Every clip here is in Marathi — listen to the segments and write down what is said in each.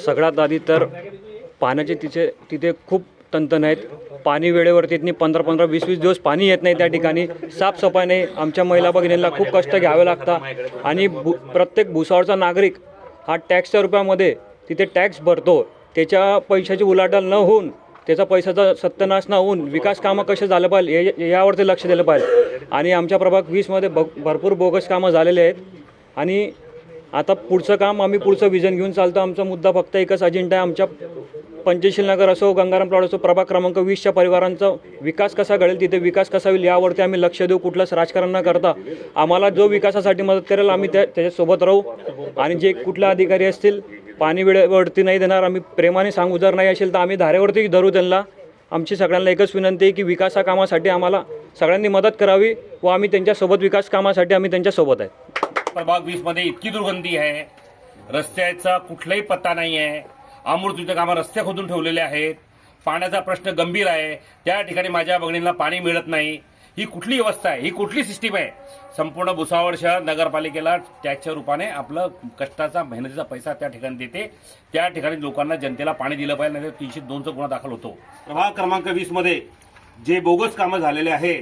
सगळ्यात आधी तर पाण्याचे तिथे खूप तणतण आहेत. पाणी वेळेवरती येत नाही. 15-15, 20-20 दिवस पाणी येत नाही त्या ठिकाणी. साफसफाई नाही. आमच्या महिला भगिनींना खूप कष्ट घ्यावे लागतात आणि प्रत्येक भुसावळचा नागरिक हा टॅक्सच्या रुपयामध्ये तिथे टॅक्स भरतो. त्याच्या पैशाची उलाढाल न होऊन, त्याचा पैशाचा सत्यानाश न होऊन विकास कामं कसे झालं पाहिजे यावरती लक्ष दिलं पाहिजे. आणि आमच्या प्रभाग 20मध्ये भरपूर बोगस कामं झालेले आहेत. आणि आता पुढचं काम आम्ही पुढचं विजन घेऊन चालतो. आमचा मुद्दा फक्त एकच अजेंडा आहे. आमच्या पंचशील नगर असो, गंगाराम प्लॉट असो, प्रभाग क्रमांक 20च्या परिवारांचा विकास कसा घडेल, तिथे विकास कसा होईल यावरती आम्ही लक्ष देऊ. कुठलंच राजकारण न करता आम्हाला जो विकासासाठी मदत करेल आम्ही त्याच्यासोबत राहू. आणि जे कुठले अधिकारी असतील पाणी वेळेवरती नाही देणार, आम्ही प्रेमाने सांगू. जर नाही असेल तर आम्ही धारेवरती धरू त्यांना. आमची सगळ्यांना एकच विनंती आहे की विकासा कामासाठी आम्हाला सगळ्यांनी मदत करावी व आम्ही त्यांच्यासोबत विकास कामासाठी आम्ही त्यांच्यासोबत आहे. प्रभाग 20मध्ये इतकी दुर्गंधी आहे, रस्त्याचा कुठलाही पत्ता नाही आहे. अमृतीचे कामं रस्ते खोदून ठेवलेले आहेत. पाण्याचा प्रश्न गंभीर आहे. त्या ठिकाणी माझ्या भगिनींना पाणी मिळत नाही. ही कुठली व्यवस्था आहे? ही कुठली सिस्टीम आहे? संपूर्ण भुसावळ शहर नगरपालिकेला टॅक्सच्या रूपाने आपलं कष्टाचा मेहनतीचा पैसा त्या ठिकाणी देते. त्या ठिकाणी लोकांना जनतेला पाणी दिलं पाहिजे, नाही तर 302चा गुन्हा दाखल होतो. प्रभाग क्रमांक 20मध्ये जे बोगस कामं झालेले आहे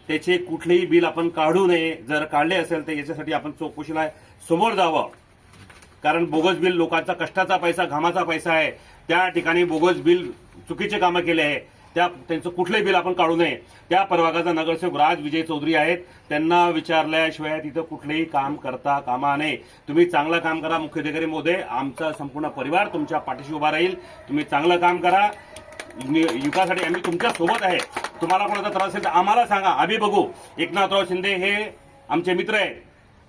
त्याचे कुठलेही बिल आपण काढू नये. जर काढले असेल तर याच्यासाठी आपण चौकशीला समोर जावं. कारण बोगस बिल लोकांचा कष्टाचा पैसा, घामाचा पैसा आहे. त्या ठिकाणी बोगस बिल, चुकीचे कामं केले आहे, त्यांचं कुठलंही बिल आपण काढू नये. त्या प्रभागाचा नगरसेवक राज विजय चौधरी आहेत. त्यांना विचारल्याशिवाय तिथं कुठलेही काम करता कामा नये. तुम्ही चांगलं काम करा मुख्याधिकारी महोदय. आमचा संपूर्ण परिवार तुमच्या पाठीशी उभा राहील. तुम्ही चांगलं काम करा. युकासाठी आम्ही तुमच्या सोबत आहे. तुम्हाला कोणाचा त्रास असेल तर आम्हाला सांगा, आम्ही बघू. एकनाथराव शिंदे हे आमचे मित्र आहेत.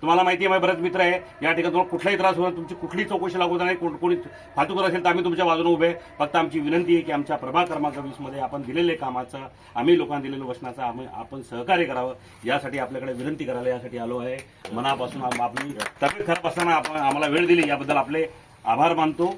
तुम्हाला माहिती आहे, माझे बरेच मित्र आहे. या ठिकाणी तुम्हाला कुठलाही त्रास होणार, तुमची कुठलीही चौकशी लागू नाही. कोणी फालतू करत असेल तर आम्ही तुमच्या बाजूने उभे. फक्त आमची विनंती आहे की आमच्या प्रभाग क्रमांक 20मध्ये आपण दिलेले कामाचं, आम्ही लोकांना दिलेलं वचनाचं आपण सहकार्य करावं. यासाठी आपल्याकडे विनंती करायला यासाठी आलो आहे. मनापासून आपली तब्येत खराब असताना आपण आम्हाला वेळ दिली याबद्दल आपले आभार मानतो.